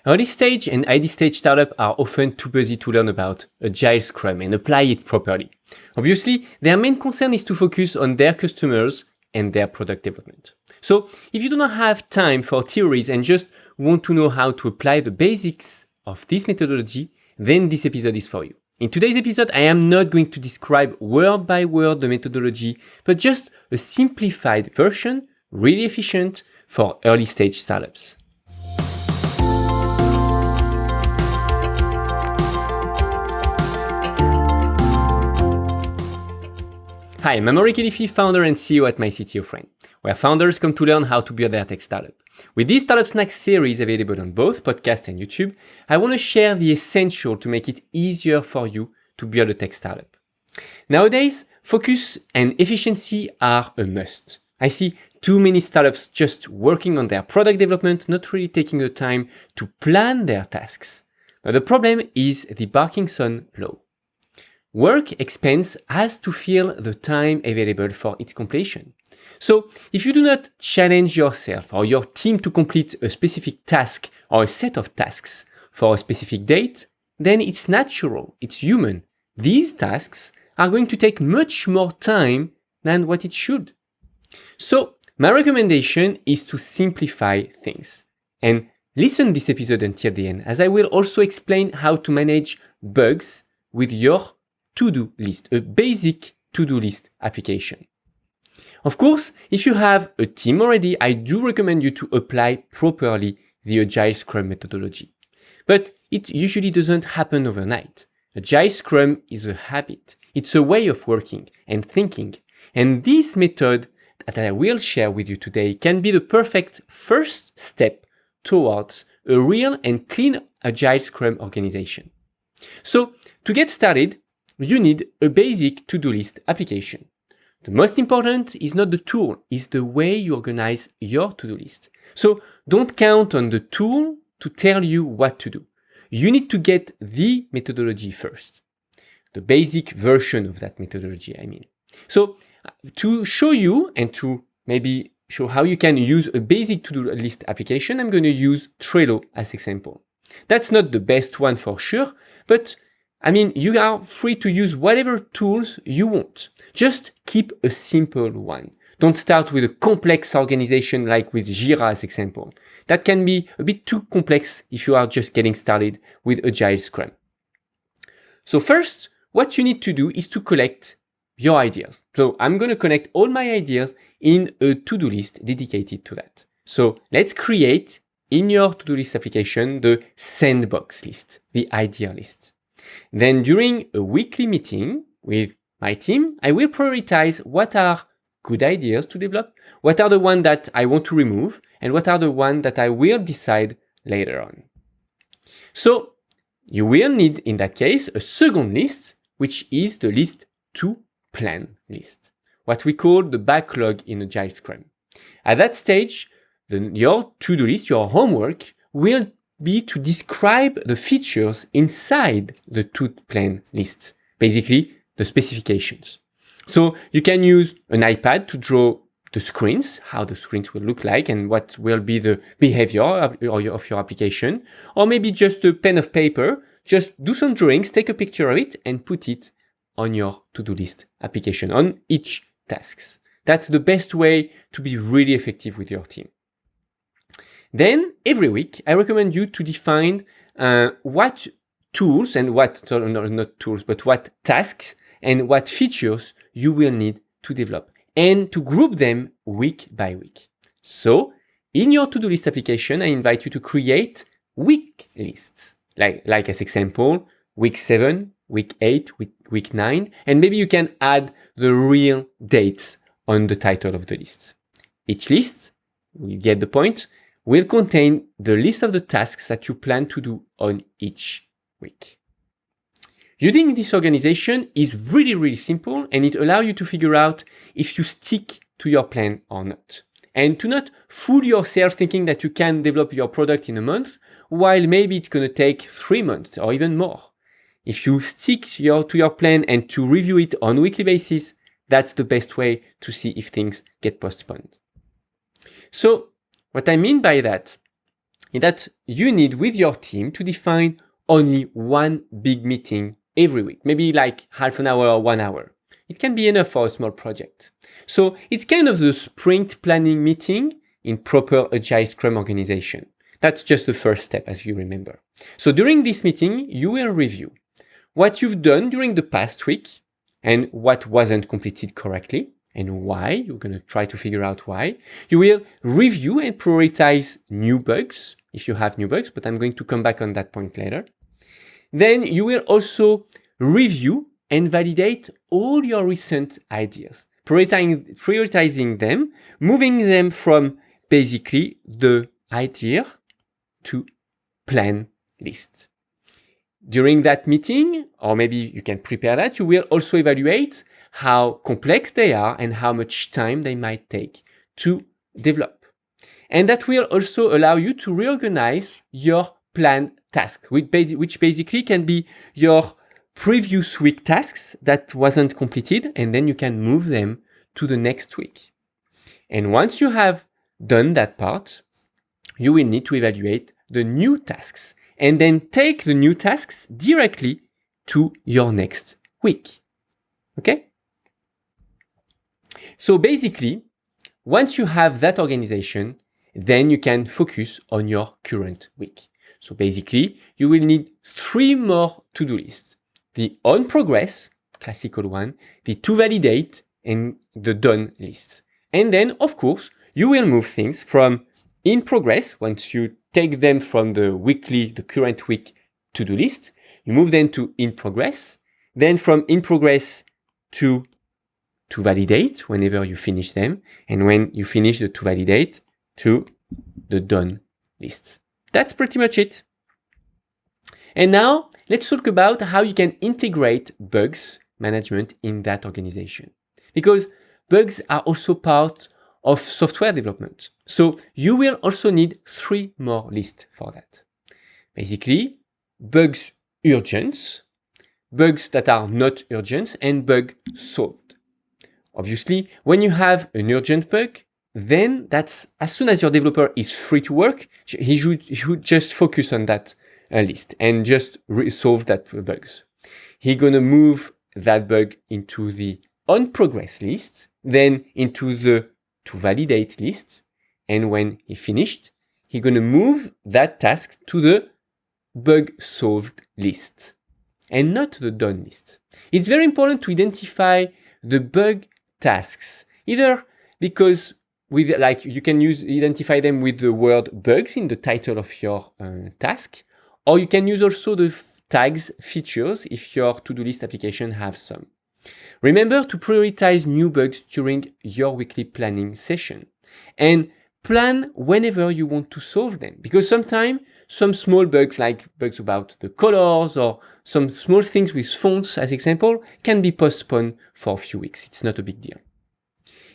Early stage and ID stage startups are often too busy to learn about Agile Scrum and apply it properly. Obviously, their main concern is to focus on their customers and their product development. So, if you do not have time for theories and just want to know how to apply the basics of this methodology, then this episode is for you. In today's episode, I am not going to describe word by word the methodology, but just a simplified version, really efficient for early stage startups. Hi, I'm Amaury Khelifi, founder and CEO at My CTO Friend, where founders come to learn how to build their tech startup. With this Startup Snacks series available on both podcast and YouTube, I want to share the essential to make it easier for you to build a tech startup. Nowadays, focus and efficiency are a must. I see too many startups just working on their product development, not really taking the time to plan their tasks. But the problem is the Parkinson law. Work expense has to fill the time available for its completion. So, if you do not challenge yourself or your team to complete a specific task or a set of tasks for a specific date, then it's natural, it's human. These tasks are going to take much more time than what it should. So, my recommendation is to simplify things. And listen this episode until the end, as I will also explain how to manage bugs with your to-do list, a basic to-do list application. Of course, if you have a team already, I do recommend you to apply properly the Agile Scrum methodology. But it usually doesn't happen overnight. Agile Scrum is a habit. It's a way of working and thinking. And this method that I will share with you today can be the perfect first step towards a real and clean Agile Scrum organization. So, to get started, you need a basic to-do list application. The most important is not the tool, it's the way you organize your to-do list. So don't count on the tool to tell you what to do. You need to get the methodology first. The basic version of that methodology, I mean. So to show you and to maybe show how you can use a basic to-do list application, I'm going to use Trello as example. That's not the best one for sure, but you are free to use whatever tools you want. Just keep a simple one. Don't start with a complex organization like with Jira as example. That can be a bit too complex if you are just getting started with Agile Scrum. So first, what you need to do is to collect your ideas. So I'm going to connect all my ideas in a to-do list dedicated to that. So let's create in your to-do list application the sandbox list, the idea list. Then during a weekly meeting with my team, I will prioritize what are good ideas to develop, what are the ones that I want to remove, and what are the ones that I will decide later on. So you will need, in that case, a second list, which is the list to plan list, what we call the backlog in Agile Scrum. At that stage, your to-do list, your homework, will be to describe the features inside the to-plan list, basically the specifications. So you can use an iPad to draw the screens, how the screens will look like and what will be the behavior of your application, or maybe just a pen of paper, just do some drawings, take a picture of it and put it on your to-do list application, on each task. That's the best way to be really effective with your team. Then, every week, I recommend you to define what tools and what tasks and what features you will need to develop and to group them week by week. So, in your to-do list application, I invite you to create week lists, like as example, week 7, week 8, week 9, and maybe you can add the real dates on the title of the list. Each list, you get the point, will contain the list of the tasks that you plan to do on each week. Using this organization is really, really simple and it allows you to figure out if you stick to your plan or not. And to not fool yourself thinking that you can develop your product in a month, while maybe it's going to take 3 months or even more. If you stick to your plan and to review it on a weekly basis, that's the best way to see if things get postponed. So what I mean by that is that you need with your team to define only one big meeting every week, maybe like half an hour or 1 hour. It can be enough for a small project. So it's kind of the sprint planning meeting in proper Agile Scrum organization. That's just the first step, as you remember. So during this meeting, you will review what you've done during the past week and what wasn't completed correctly and why. You're going to try to figure out why. You will review and prioritize new bugs if you have new bugs, but I'm going to come back on that point later. Then you will also review and validate all your recent ideas, prioritizing them, moving them from basically the idea to plan list. During that meeting, or maybe you can prepare that, you will also evaluate how complex they are and how much time they might take to develop. And that will also allow you to reorganize your planned task, which basically can be your previous week tasks that wasn't completed, and then you can move them to the next week. And once you have done that part, you will need to evaluate the new tasks and then take the new tasks directly to your next week. Okay? So basically, once you have that organization, then you can focus on your current week. So basically, you will need 3 more to-do lists. The on progress, classical one, the to validate, and the done list. And then, of course, you will move things from in progress, once you take them from the current week to-do list, you move them to in progress, then from in progress to validate whenever you finish them, and when you finish the to validate, to the done list. That's pretty much it. And now let's talk about how you can integrate bugs management in that organization. Because bugs are also part of software development. So you will also need 3 more lists for that. Basically, bugs urgent, bugs that are not urgent, and bug solved. Obviously, when you have an urgent bug, then that's as soon as your developer is free to work, he should just focus on that list and just solve that bugs. He's gonna move that bug into the on progress list, then into the to validate list, and when he finished, he's gonna move that task to the bug solved list and not the done list. It's very important to identify the bug tasks, either because you can identify them with the word bugs in the title of your task, or you can use also the tags features if your to-do list application have some. Remember to prioritize new bugs during your weekly planning session and plan whenever you want to solve them, because sometimes some small bugs, like bugs about the colors or some small things with fonts as example, can be postponed for a few weeks. It's not a big deal.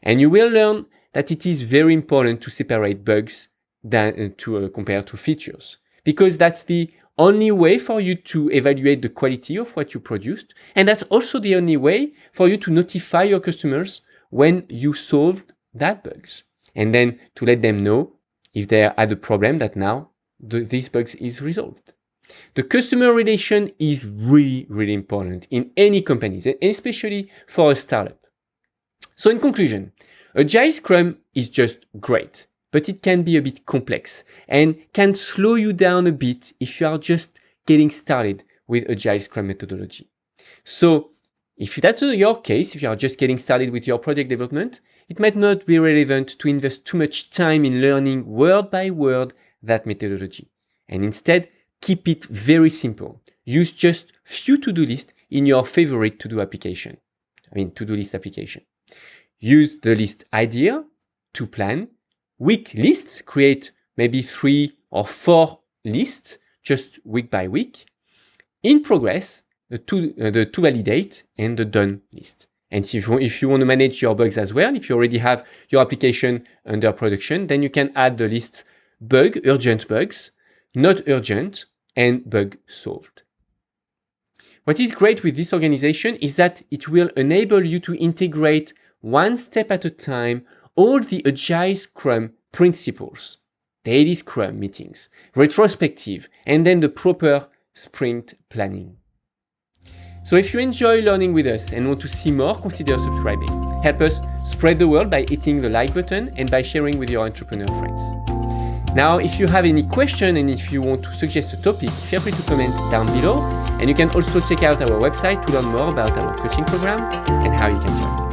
And you will learn that it is very important to separate bugs compared to features, because that's the only way for you to evaluate the quality of what you produced. And that's also the only way for you to notify your customers when you solved that bugs. And then to let them know if they had a problem that now this bugs is resolved. The customer relation is really, really important in any companies, and especially for a startup. So in conclusion, Agile Scrum is just great, but it can be a bit complex and can slow you down a bit if you are just getting started with Agile Scrum methodology. So if that's your case, if you are just getting started with your project development, it might not be relevant to invest too much time in learning word by word that methodology. And instead, keep it very simple. Use just few to-do lists in your favorite to-do list application. Use the list idea to plan. Week lists, create maybe 3 or 4 lists, just week by week. In progress, the to validate and the done list. And if you want to manage your bugs as well, if you already have your application under production, then you can add the lists urgent bugs, not urgent, and bug solved. What is great with this organization is that it will enable you to integrate one step at a time all the Agile Scrum principles. daily Scrum meetings, retrospective, and then the proper sprint planning. So if you enjoy learning with us and want to see more, consider subscribing. Help us spread the word by hitting the like button and by sharing with your entrepreneur friends. Now, if you have any question and if you want to suggest a topic, feel free to comment down below. And you can also check out our website to learn more about our coaching program and how you can join.